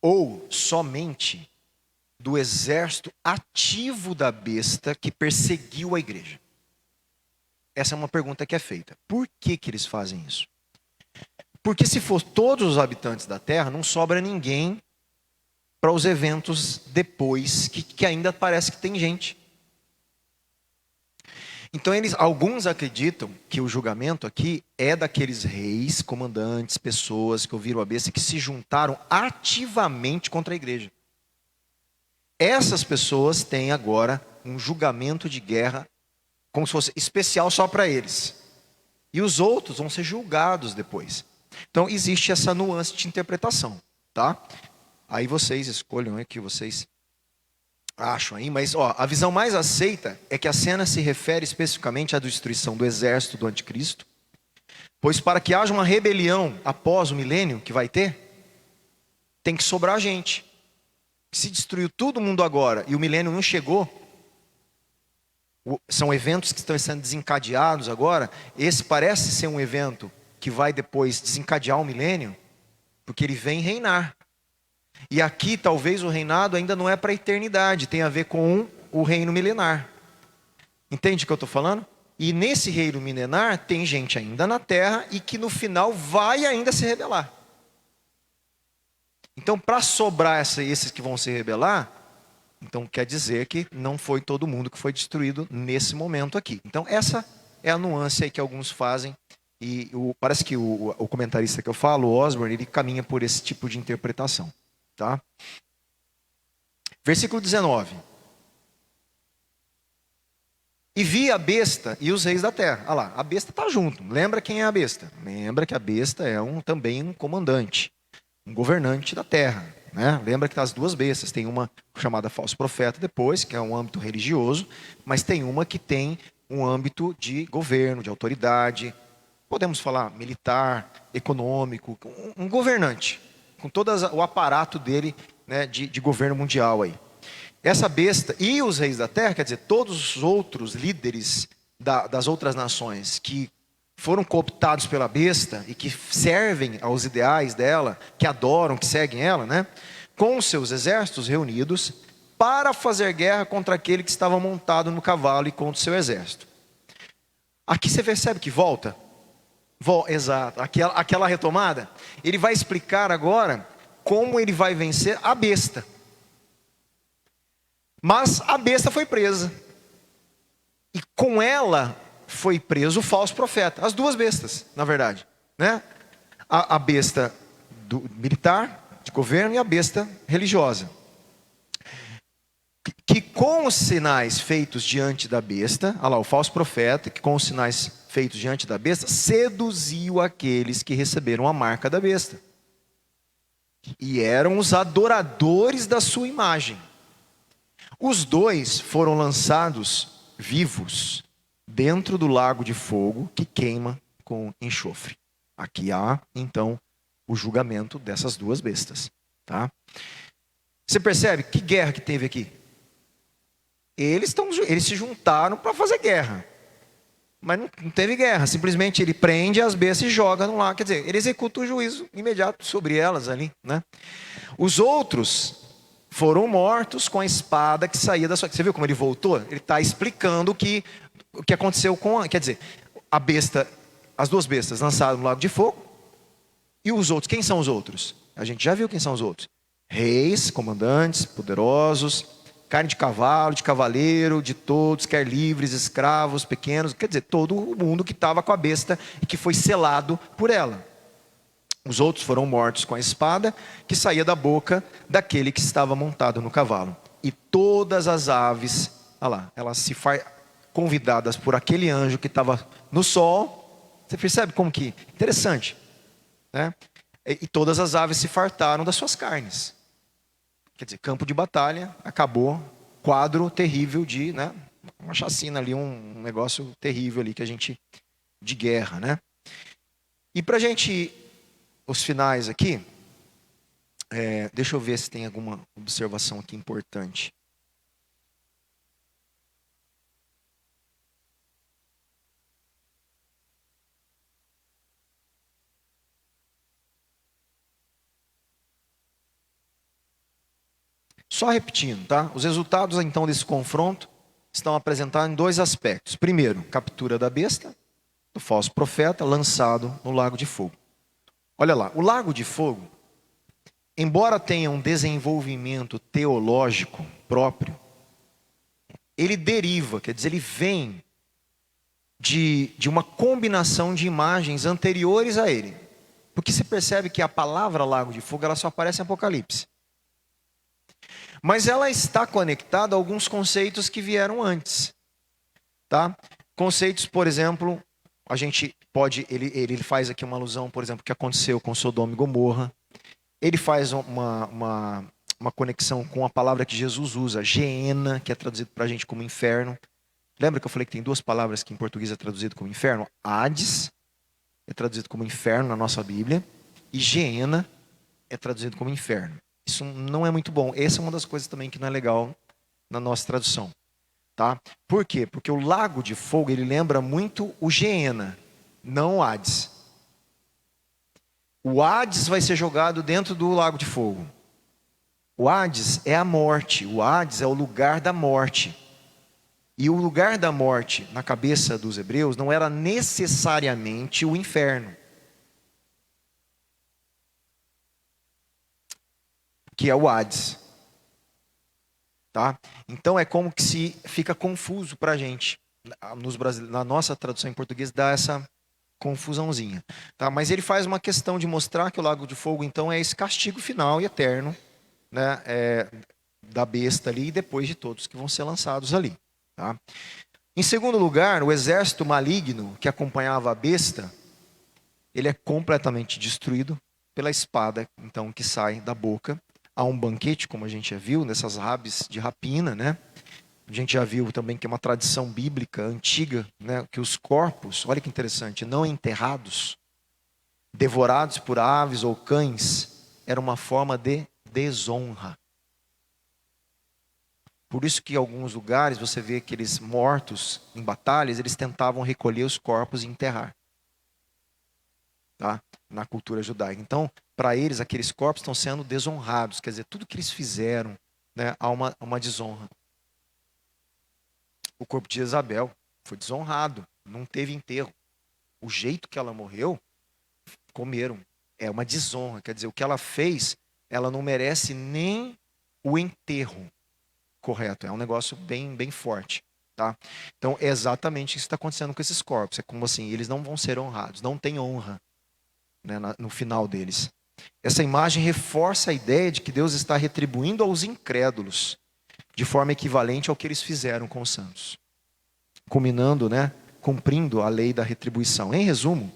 Ou somente do exército ativo da besta que perseguiu a igreja? Essa é uma pergunta que é feita. Por que eles fazem isso? Porque se for todos os habitantes da terra, não sobra ninguém para os eventos depois, que ainda parece que tem gente. Então alguns acreditam que o julgamento aqui é daqueles reis, comandantes, pessoas que ouviram a besta, que se juntaram ativamente contra a igreja. Essas pessoas têm agora um julgamento de guerra, como se fosse especial só para eles. E os outros vão ser julgados depois. Então existe essa nuance de interpretação, tá? Aí vocês escolham o que vocês acham aí, mas a visão mais aceita é que a cena se refere especificamente à destruição do exército do anticristo, pois para que haja uma rebelião após o milênio que vai ter, tem que sobrar gente. Se destruiu todo mundo agora e o milênio não chegou, são eventos que estão sendo desencadeados agora, esse parece ser um evento que vai depois desencadear o milênio, porque ele vem reinar. E aqui talvez o reinado ainda não é para a eternidade, tem a ver com o reino milenar. Entende o que eu estou falando? E nesse reino milenar tem gente ainda na terra e que no final vai ainda se rebelar. Então, para sobrar esses que vão se rebelar, então quer dizer que não foi todo mundo que foi destruído nesse momento aqui. Então essa é a nuance aí que alguns fazem. E parece que o comentarista que eu falo, o Osborne, ele caminha por esse tipo de interpretação. Tá? Versículo 19. E vi a besta e os reis da terra. Olha lá, a besta está junto. Lembra quem é a besta? Lembra que a besta é também um comandante, um governante da terra. Né? Lembra que tem as duas bestas. Tem uma chamada falso profeta depois, que é um âmbito religioso, mas tem uma que tem um âmbito de governo, de autoridade, podemos falar militar, econômico, um governante, com todo o aparato dele, né, de governo mundial aí. Essa besta e os reis da terra, quer dizer, todos os outros líderes das outras nações que foram cooptados pela besta e que servem aos ideais dela, que adoram, que seguem ela, né, com os seus exércitos reunidos para fazer guerra contra aquele que estava montado no cavalo e contra o seu exército. Aqui você percebe que volta? Exato, aquela retomada. Ele vai explicar agora como ele vai vencer a besta. Mas a besta foi presa. E com ela foi preso o falso profeta. As duas bestas, na verdade, né? A besta militar, de governo, e a besta religiosa. Que com os sinais feitos diante da besta, olha lá, o falso profeta, que com os sinais feitos diante da besta, seduziu aqueles que receberam a marca da besta. E eram os adoradores da sua imagem. Os dois foram lançados vivos dentro do lago de fogo que queima com enxofre. Aqui há, então, o julgamento dessas duas bestas. Tá? Você percebe que guerra que teve aqui? Eles se juntaram para fazer guerra. Mas não teve guerra. Simplesmente ele prende as bestas e joga no lago. Quer dizer, ele executa o juízo imediato sobre elas ali, né? Os outros foram mortos com a espada que saía da sua... Você viu como ele voltou? Ele está explicando o que aconteceu com... Quer dizer, a besta, as duas bestas lançadas no lago de fogo. E os outros, quem são os outros? A gente já viu quem são os outros. Reis, comandantes, poderosos, carne de cavalo, de cavaleiro, de todos, quer livres, escravos, pequenos. Quer dizer, todo o mundo que estava com a besta e que foi selado por ela. Os outros foram mortos com a espada que saía da boca daquele que estava montado no cavalo. E todas as aves, olha lá, elas convidadas por aquele anjo que estava no sol. Você percebe como que? Interessante, né? E todas as aves se fartaram das suas carnes. Quer dizer, campo de batalha, acabou, quadro terrível de, né, uma chacina ali, um negócio terrível ali de guerra, né? E para a gente, os finais aqui, deixa eu ver se tem alguma observação aqui importante. Só repetindo, tá? Os resultados então desse confronto estão apresentados em dois aspectos. Primeiro, captura da besta, do falso profeta, lançado no lago de fogo. Olha lá, o lago de fogo, embora tenha um desenvolvimento teológico próprio, ele deriva, quer dizer, ele vem de uma combinação de imagens anteriores a ele. Porque você percebe que a palavra lago de fogo ela só aparece em Apocalipse. Mas ela está conectada a alguns conceitos que vieram antes. Tá? Conceitos, por exemplo, a gente pode, ele faz aqui uma alusão, por exemplo, que aconteceu com Sodoma e Gomorra. Ele faz uma conexão com a palavra que Jesus usa, Geena, que é traduzido para a gente como inferno. Lembra que eu falei que tem duas palavras que em português é traduzido como inferno? Hades é traduzido como inferno na nossa Bíblia. E Geena é traduzido como inferno. Isso não é muito bom. Essa é uma das coisas também que não é legal na nossa tradução. Tá? Por quê? Porque o lago de fogo, ele lembra muito o Geena, não o Hades. O Hades vai ser jogado dentro do lago de fogo. O Hades é a morte. O Hades é o lugar da morte. E o lugar da morte, na cabeça dos hebreus, não era necessariamente o inferno. Que é o Hades. Tá? Então é como que se fica confuso para a gente. Na nossa tradução em português dá essa confusãozinha. Tá? Mas ele faz uma questão de mostrar que o lago de fogo então é esse castigo final e eterno, né, da besta ali e depois de todos que vão ser lançados ali. Tá? Em segundo lugar, o exército maligno que acompanhava a besta, ele é completamente destruído pela espada então que sai da boca. Há um banquete, como a gente já viu, nessas aves de rapina, né? A gente já viu também que é uma tradição bíblica antiga, né, que os corpos, olha que interessante, não enterrados, devorados por aves ou cães, era uma forma de desonra. Por isso que em alguns lugares você vê aqueles mortos em batalhas, eles tentavam recolher os corpos e enterrar. Tá? Na cultura judaica. Então, para eles, aqueles corpos estão sendo desonrados. Quer dizer, tudo que eles fizeram, né, há uma desonra. O corpo de Jezabel foi desonrado, não teve enterro. O jeito que ela morreu, comeram. É uma desonra. Quer dizer, o que ela fez, ela não merece nem o enterro correto. É um negócio bem, bem forte. Tá? Então, é exatamente isso que está acontecendo com esses corpos. É como assim, eles não vão ser honrados, não tem honra, né, no final deles. Essa imagem reforça a ideia de que Deus está retribuindo aos incrédulos de forma equivalente ao que eles fizeram com os santos, culminando, né, cumprindo a lei da retribuição. Em resumo,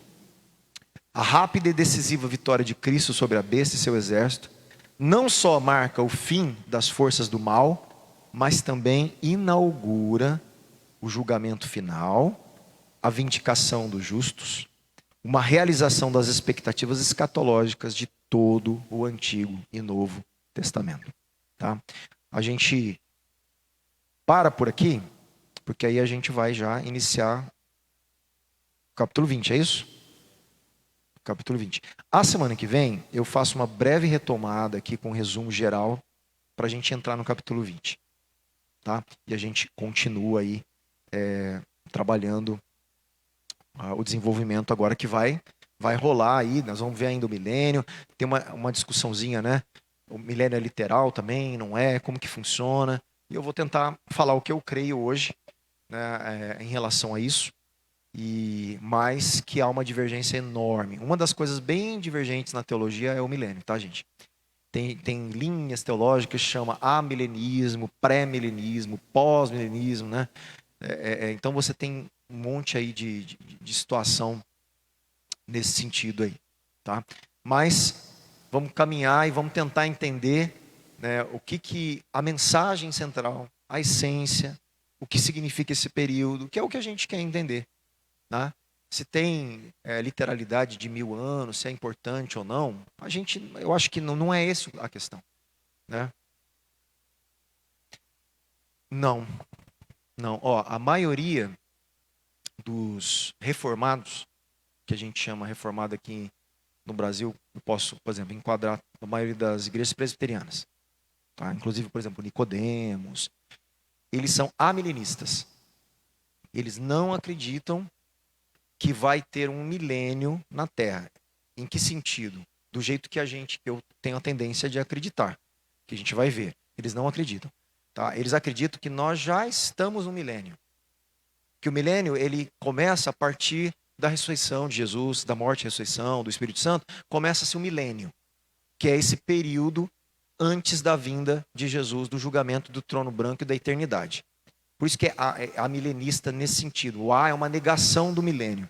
a rápida e decisiva vitória de Cristo sobre a besta e seu exército não só marca o fim das forças do mal, mas também inaugura o julgamento final, a vindicação dos justos, uma realização das expectativas escatológicas de todo o Antigo e Novo Testamento. Tá? A gente para por aqui, porque aí a gente vai já iniciar o capítulo 20, é isso? Capítulo 20. A semana que vem eu faço uma breve retomada aqui com um resumo geral para a gente entrar no capítulo 20. Tá? E a gente continua aí trabalhando o desenvolvimento agora que vai rolar aí, nós vamos ver ainda o milênio, tem uma discussãozinha, né? O milênio é literal também, não é? Como que funciona? E eu vou tentar falar o que eu creio hoje, né, em relação a isso, mas que há uma divergência enorme. Uma das coisas bem divergentes na teologia é o milênio, tá, gente? Tem linhas teológicas que chama amilenismo, pré-milenismo, pós-milenismo, né? Então você tem um monte aí de situação nesse sentido aí, tá? Mas vamos caminhar e vamos tentar entender, né, o que a mensagem central, a essência, o que significa esse período, que é o que a gente quer entender, né? Se tem literalidade de 1000 anos, se é importante ou não, eu acho que não é essa a questão, né? Não, não. Ó, a maioria dos reformados, que a gente chama reformado aqui no Brasil, eu posso, por exemplo, enquadrar a maioria das igrejas presbiterianas, tá? Inclusive, por exemplo, Nicodemos, eles são amilenistas. Eles não acreditam que vai ter um milênio na Terra. Em que sentido? Do jeito que eu tenho a tendência de acreditar, que a gente vai ver. Eles não acreditam, tá? Eles acreditam que nós já estamos no milênio. Que o milênio, ele começa a partir da ressurreição de Jesus, da morte e ressurreição do Espírito Santo, começa-se o milênio, que é esse período antes da vinda de Jesus, do julgamento do trono branco e da eternidade. Por isso que é a milenista nesse sentido. O A é uma negação do milênio.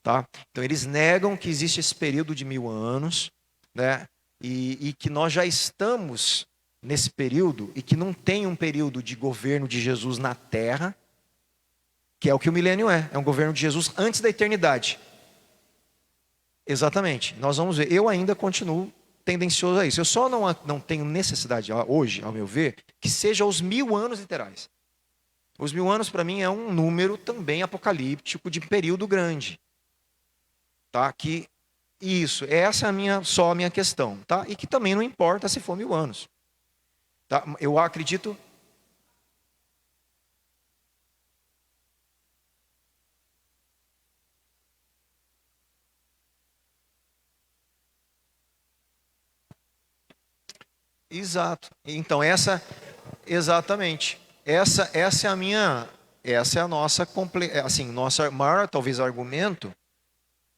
Tá? Então eles negam que existe esse período de 1000 anos, né? E que nós já estamos nesse período e que não tem um período de governo de Jesus na Terra, que é o que o milênio é um governo de Jesus antes da eternidade. Exatamente, nós vamos ver. Eu ainda continuo tendencioso a isso. Eu só não tenho necessidade hoje, ao meu ver, que seja os 1000 anos literais. Os 1000 anos para mim é um número também apocalíptico de período grande. Tá? Que isso, essa é só a minha questão, tá? E que também não importa se for 1000 anos. Tá? Eu acredito. Exato. Então exatamente. Essa é a minha, essa é a nossa, assim, nossa maior talvez argumento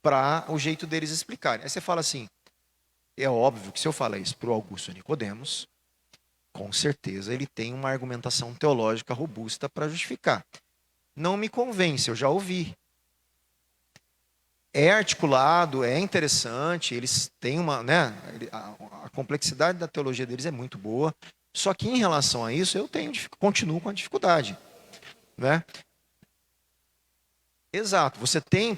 para o jeito deles explicarem. Aí você fala assim, é óbvio que se eu falar isso para o Augusto Nicodemos, com certeza ele tem uma argumentação teológica robusta para justificar. Não me convence, eu já ouvi. É articulado, é interessante, eles têm uma, né, a complexidade da teologia deles é muito boa, Só que em relação a isso, continuo com a dificuldade, né? Exato. Você tem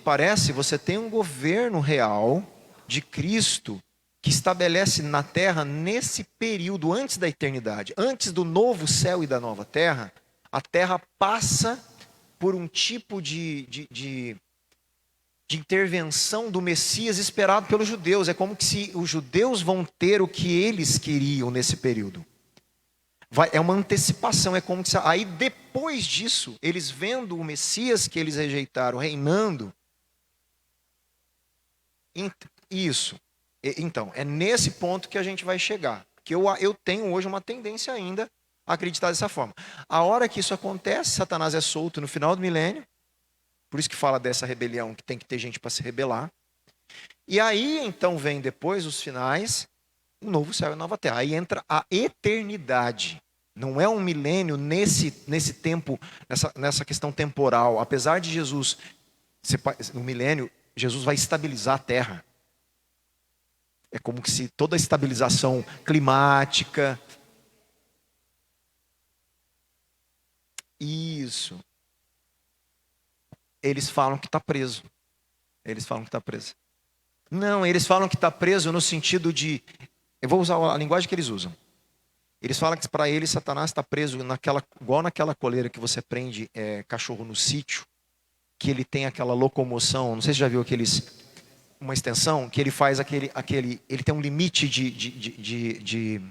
um governo real de Cristo que estabelece na terra nesse período antes da eternidade, antes do novo céu e da nova terra, a terra passa por um tipo de intervenção do Messias esperado pelos judeus. É como que se os judeus vão ter o que eles queriam nesse período. É uma antecipação, é como que aí depois disso, eles vendo o Messias que eles rejeitaram reinando, isso. Então, é nesse ponto que a gente vai chegar. Que eu tenho hoje uma tendência ainda a acreditar dessa forma. A hora que isso acontece, Satanás é solto no final do milênio, por isso que fala dessa rebelião, que tem que ter gente para se rebelar. E aí, então, vem depois os finais, um novo céu e nova terra. Aí entra a eternidade. Não é um milênio nesse tempo, nessa questão temporal. Apesar de Jesus, no milênio, Jesus vai estabilizar a terra. É como que se toda a estabilização climática. Isso. Eles falam que está preso. Eles falam que está preso. Não, eles falam que está preso no sentido de. Eu vou usar a linguagem que eles usam. Eles falam que para eles Satanás está preso igual naquela coleira que você prende cachorro no sítio, que ele tem aquela locomoção. Não sei se você já viu uma extensão que ele faz ele tem um limite de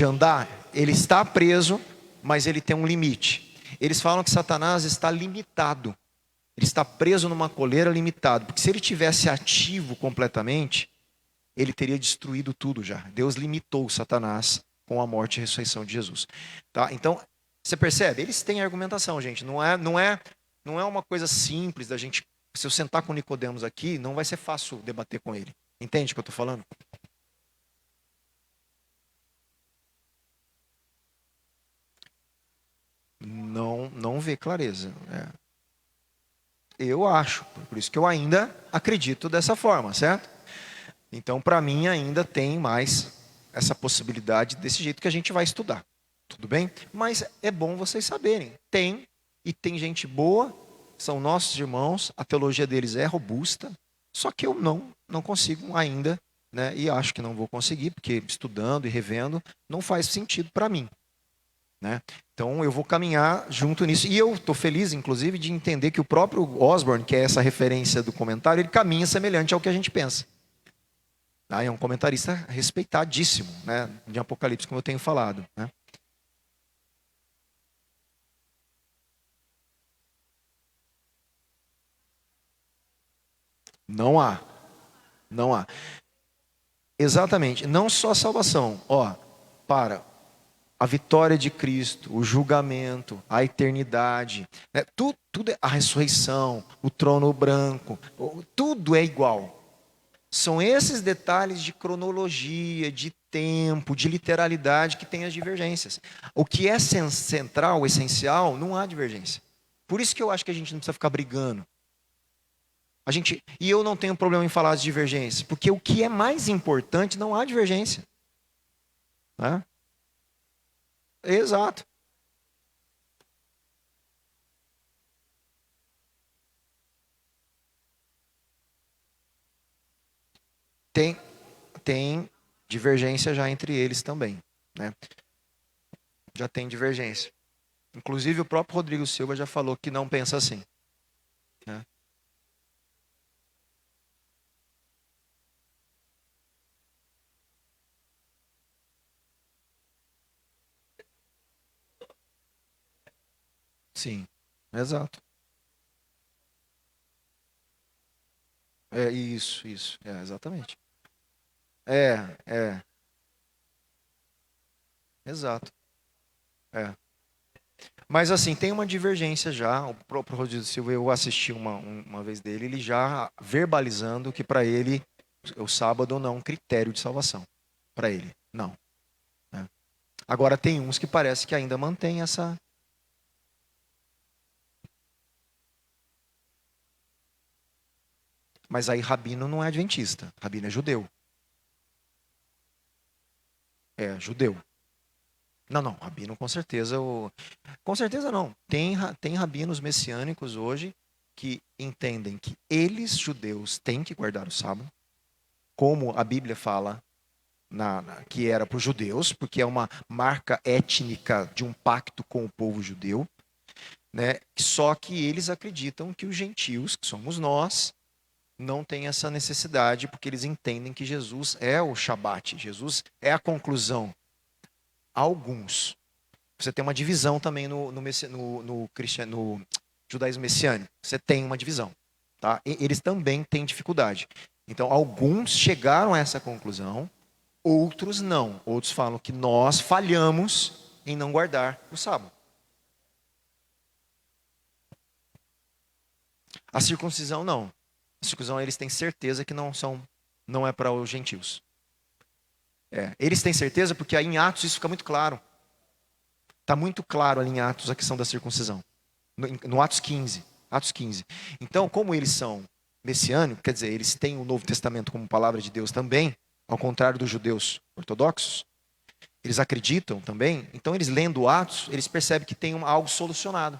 andar. Ele está preso, mas ele tem um limite. Eles falam que Satanás está limitado. Ele está preso numa coleira limitado, porque se ele tivesse ativo completamente, ele teria destruído tudo já. Deus limitou Satanás com a morte e ressurreição de Jesus. Tá? Então, você percebe? Eles têm argumentação, gente. Não é uma coisa simples da gente. Se eu sentar com Nicodemos aqui, não vai ser fácil debater com ele. Entende o que eu estou falando? Não vê clareza. Eu acho. Por isso que eu ainda acredito dessa forma, certo? Então, para mim, ainda tem mais essa possibilidade desse jeito que a gente vai estudar. Tudo bem? Mas é bom vocês saberem. E tem gente boa, são nossos irmãos, a teologia deles é robusta, só que eu não consigo ainda, né? E acho que não vou conseguir, porque estudando e revendo não faz sentido para mim. Né? Então eu vou caminhar junto nisso. E eu estou feliz, inclusive, de entender que o próprio Osborne, que é essa referência do comentário, ele caminha semelhante ao que a gente pensa. É um comentarista respeitadíssimo, né, de Apocalipse, como eu tenho falado. Né? Não há. Não há. Exatamente. Não só a salvação. A vitória de Cristo, o julgamento, a eternidade, né? Tudo a ressurreição, o trono branco, tudo é igual. São esses detalhes de cronologia, de tempo, de literalidade que tem as divergências. O que é central, essencial, não há divergência. Por isso que eu acho que a gente não precisa ficar brigando. E eu não tenho problema em falar de divergências, porque o que é mais importante não há divergência. Né? Exato. Tem divergência já entre eles também. Né? Já tem divergência. Inclusive o próprio Rodrigo Silva já falou que não pensa assim. Né? Sim, exato. Isso. Exatamente. É, exato. É. Mas assim, tem uma divergência já. O próprio Rodrigo Silva, eu assisti uma vez dele, ele já verbalizando que para ele o sábado não é um critério de salvação. Para ele, não. Né? Agora tem uns que parece que ainda mantém essa. Mas aí Rabino não é adventista, Rabino é judeu. É, judeu. Não, não, rabino com certeza. Com certeza não. Tem rabinos messiânicos hoje que entendem que eles, judeus, têm que guardar o sábado, como a Bíblia fala que era para os judeus, porque é uma marca étnica de um pacto com o povo judeu, né? Só que eles acreditam que os gentios, que somos nós, não têm essa necessidade, porque eles entendem que Jesus é o Shabat, Jesus é a conclusão. Alguns. Você tem uma divisão também no judaísmo messiânico. Você tem uma divisão. Tá? Eles também têm dificuldade. Então, alguns chegaram a essa conclusão, outros não. Outros falam que nós falhamos em não guardar o sábado. A circuncisão, não. A circuncisão, eles têm certeza que não é para os gentios. Eles têm certeza porque aí em Atos isso fica muito claro. Está muito claro ali em Atos a questão da circuncisão. No Atos 15. Atos 15. Então, como eles são messiânicos, quer dizer, eles têm o Novo Testamento como palavra de Deus também, ao contrário dos judeus ortodoxos, eles acreditam também, então eles lendo Atos, eles percebem que tem algo solucionado.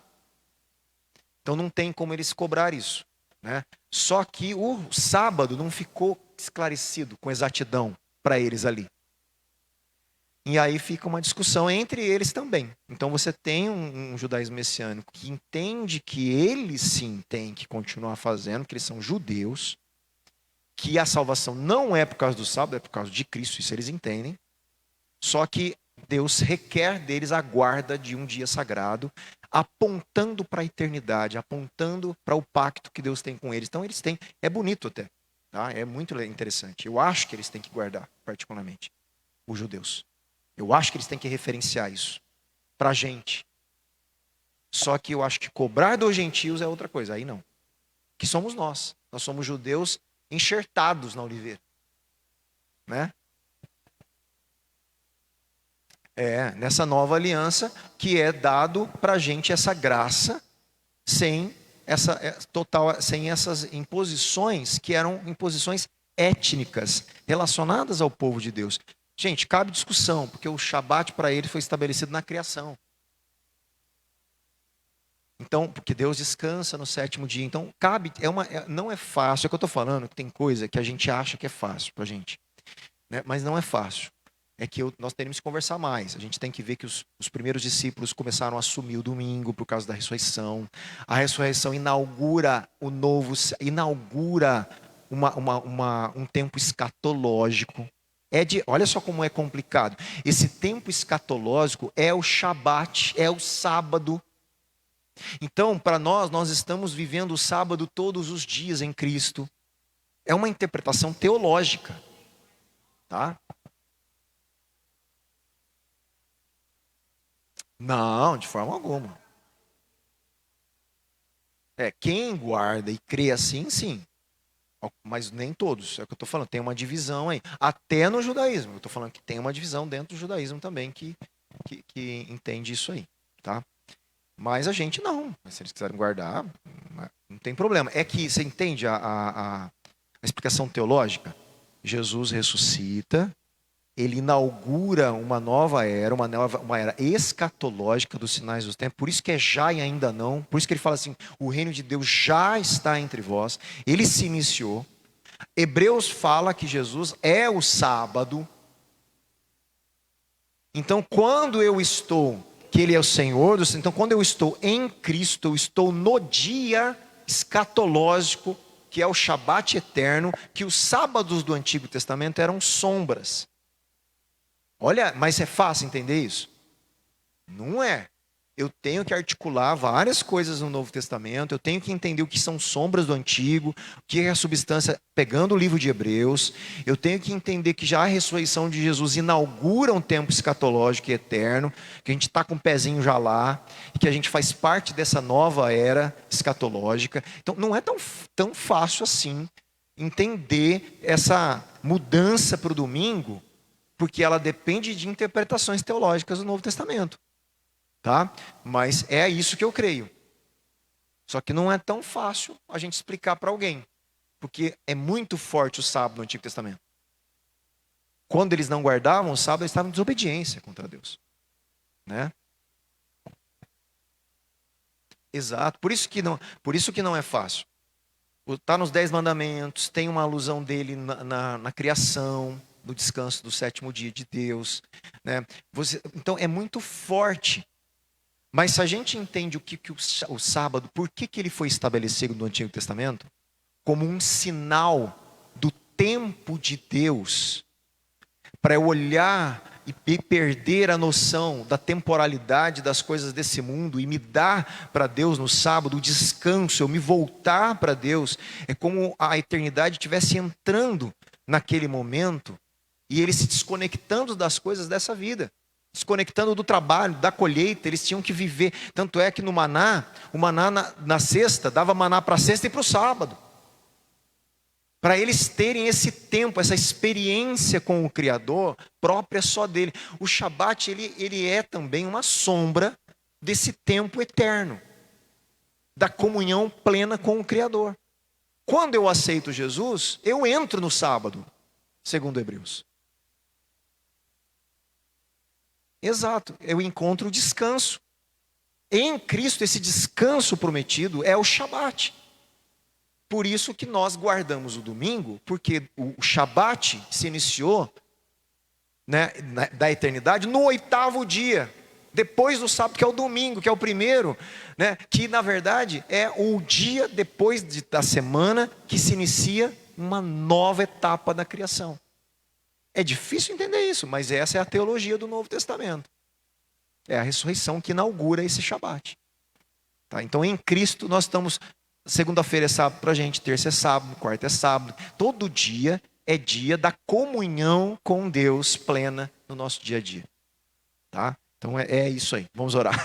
Então não tem como eles cobrar isso. Né? Só que o sábado não ficou esclarecido com exatidão para eles ali. E aí fica uma discussão entre eles também. Então você tem um judaísmo messiânico que entende que eles sim têm que continuar fazendo, que eles são judeus, que a salvação não é por causa do sábado, é por causa de Cristo, isso eles entendem. Só que Deus requer deles a guarda de um dia sagrado, apontando para a eternidade, apontando para o pacto que Deus tem com eles. Então eles têm, é bonito até, tá? É muito interessante. Eu acho que eles têm que guardar, particularmente, os judeus. Eu acho que eles têm que referenciar isso para a gente. Só que eu acho que cobrar dos gentios é outra coisa. Aí não. Que somos nós. Nós somos judeus enxertados na oliveira. Né? Nessa nova aliança que é dado para a gente essa graça sem sem essas imposições que eram imposições étnicas relacionadas ao povo de Deus. Gente, cabe discussão, porque o Shabat para ele foi estabelecido na criação. Então, porque Deus descansa no sétimo dia. Então, não é fácil. É o que eu estou falando, que tem coisa que a gente acha que é fácil para a gente. Né? Mas não é fácil. É que nós teremos que conversar mais. A gente tem que ver que os primeiros discípulos começaram a assumir o domingo por causa da ressurreição. A ressurreição inaugura um tempo escatológico. Olha só como é complicado. Esse tempo escatológico é o Shabat, é o sábado. Então, para nós estamos vivendo o sábado todos os dias em Cristo. É uma interpretação teológica, tá? Não, de forma alguma. Quem guarda e crê assim, sim. Mas nem todos, é o que eu estou falando, tem uma divisão aí. Até no judaísmo, eu estou falando que tem uma divisão dentro do judaísmo também que entende isso aí, tá? Mas a gente não, se eles quiserem guardar, não tem problema. É que você entende a explicação teológica? Jesus ressuscita, ele inaugura uma nova era, uma era escatológica dos sinais dos tempos, por isso que é já e ainda não, por isso que ele fala assim, o reino de Deus já está entre vós, ele se iniciou. Hebreus fala que Jesus é o sábado. Então, que ele é o Senhor, então quando eu estou em Cristo, eu estou no dia escatológico, que é o Shabat eterno, que os sábados do Antigo Testamento eram sombras. Olha, mas é fácil entender isso? Não é. Eu tenho que articular várias coisas no Novo Testamento, eu tenho que entender o que são sombras do Antigo, o que é a substância, pegando o livro de Hebreus, eu tenho que entender que já a ressurreição de Jesus inaugura um tempo escatológico e eterno, que a gente está com o pezinho já lá, e que a gente faz parte dessa nova era escatológica. Então não é tão fácil assim entender essa mudança para o domingo, porque ela depende de interpretações teológicas do Novo Testamento. Tá? Mas é isso que eu creio. Só que não é tão fácil a gente explicar para alguém, porque é muito forte o sábado no Antigo Testamento. Quando eles não guardavam o sábado, eles estavam em desobediência contra Deus. né? Exato. Por isso que não é fácil. Está nos 10 mandamentos, tem uma alusão dele na criação, no descanso do sétimo dia de Deus, né? Então é muito forte. Mas se a gente entende o sábado, por que ele foi estabelecido no Antigo Testamento? Como um sinal do tempo de Deus, para eu olhar e perder a noção da temporalidade das coisas desse mundo e me dar para Deus no sábado o descanso, eu me voltar para Deus, é como a eternidade estivesse entrando naquele momento e ele se desconectando das coisas dessa vida, desconectando do trabalho, da colheita. Eles tinham que viver, tanto é que no maná, o maná na sexta, dava maná para a sexta e para o sábado, para eles terem esse tempo, essa experiência com o Criador própria só dele. O Shabat, ele é também uma sombra desse tempo eterno, da comunhão plena com o Criador. Quando eu aceito Jesus, eu entro no sábado, segundo Hebreus. Exato, eu encontro o descanso. Em Cristo, esse descanso prometido é o Shabat. Por isso que nós guardamos o domingo, porque o Shabat se iniciou, né, da eternidade no 8º dia, depois do sábado, que é o domingo, que é o primeiro, né, que na verdade é o dia depois da semana que se inicia uma nova etapa da criação. É difícil entender isso, mas essa é a teologia do Novo Testamento. É a ressurreição que inaugura esse Shabat. Tá? Então em Cristo nós estamos... Segunda-feira é sábado para a gente, terça é sábado, quarta é sábado. Todo dia é dia da comunhão com Deus plena no nosso dia a dia. Tá? Então é isso aí. Vamos orar.